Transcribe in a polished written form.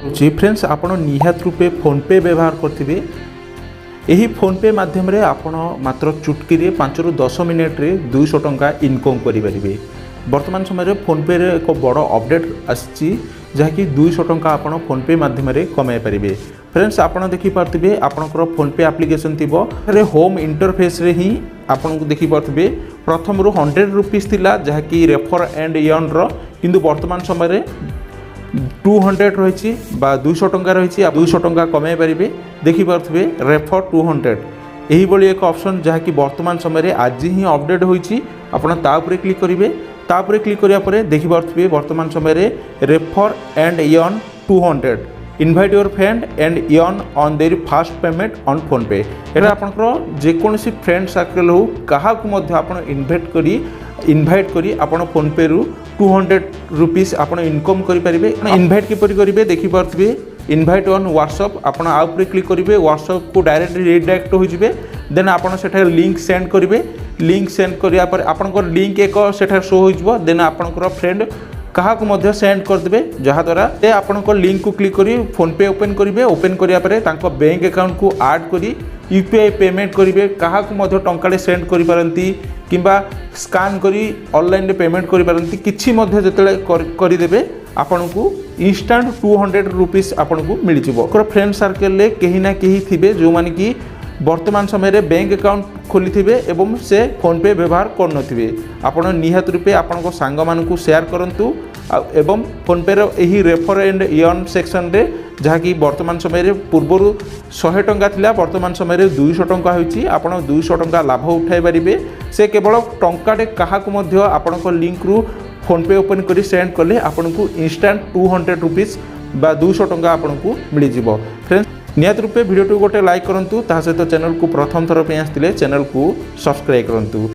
जी friends आपण निहात रूपे PhonePe व्यवहार करथिबे। यही फोनपे माध्यम रे आपण मात्र चुटकी 5 रु 10 मिनिट रे 200 टंका इनकम करि परिबे। वर्तमान समय रे फोनपे रे एक बड़ अपडेट आछि जहाँकि 200 टंका आपण फोनपे माध्यम रे कमाय परिबे। फ्रेंड्स आपण देखि पारथिबे आपनकर फोनपे एप्लिकेशन थिबो रे होम इंटरफेस रे ही आपण को देखि पारथिबे प्रथम रु 100 रुपीस थिला जहाँकि रेफर एंड अर्न रो, किंतु वर्तमान समय रे 200 रही 200 टंका रही 200 टंका कमाई पारे। देखिपे रेफर 200 यही भली एक ऑप्शन जहाँकि वर्तमान समय आज ही अपडेट होती। आपरे क्लिक करेंगे, तापर क्लिक करापर देखिपे वर्तमान समय refer and earn 200 invite your friend and earn on their fast payment on PhonePe. ये आपंकर जेकोसी फ्रेंड सर्कल हो क्या इनवाइट करी आपण फोनपे रु 200 रुपीस आपण इनकम करेंगे। इनवाइट किपर करेंगे देखिपे इनवाइट ऑन व्हाट्सएप आपण आउे क्लिक करेंगे, व्हाट्सएप को डायरेक्ट रिडायरेक्ट हो जाए। देन आपड़ से लिंक सेंड करेंगे, लिंक सेंड करापर आपंकर लिंक एक से शो हो। देन आपंकर फ्रेंड क्या सेंड करदे जहाद्वारा आपंकर लिंक को क्लिक करी फोनपे ओपन करेंगे। ओपन करापर बैंक अकाउंट को ऐड करी यूपीआई पेमेंट करेंगे, क्या टंका सेंड करें कि स्कान करी ऑनलाइन पेमेंट करें किसी करदे आपण को इंस्टांट 200 रुपीस आपण को मिल जाए। फ्रेंड सर्कल कहीं ना कहीं थे जो माने कि वर्तमान समय बैंक अकाउंट खोली थे एवं से फोनपे व्यवहार करनथिबे। आपण निहात रूपे आपण सांग मानकु शेयर करंतु एवं फोनपे रो एही रेफर एंड अर्न सेक्शन रे जहाँकि वर्तमान समय पूर्वर 100 टंका थिला वर्तमान समय 200 टंका होइछि। आपण 200 टंका लाभ उठाई पारिबे। से केवल टंकाटे काहाकु मध्य आपणको लिंक रु फोनपे ओपन करी सेंड कले आपन को इंस्टांट 200 रुपीस बा 200 टंका आपन को मिल जिवो। फ्रेंड्स नियत रूपे वीडियो गोटे लाइक करंतु, ता सहित चैनल को प्रथम थर पे आस्तिले चैनल को सब्सक्राइब करंतु।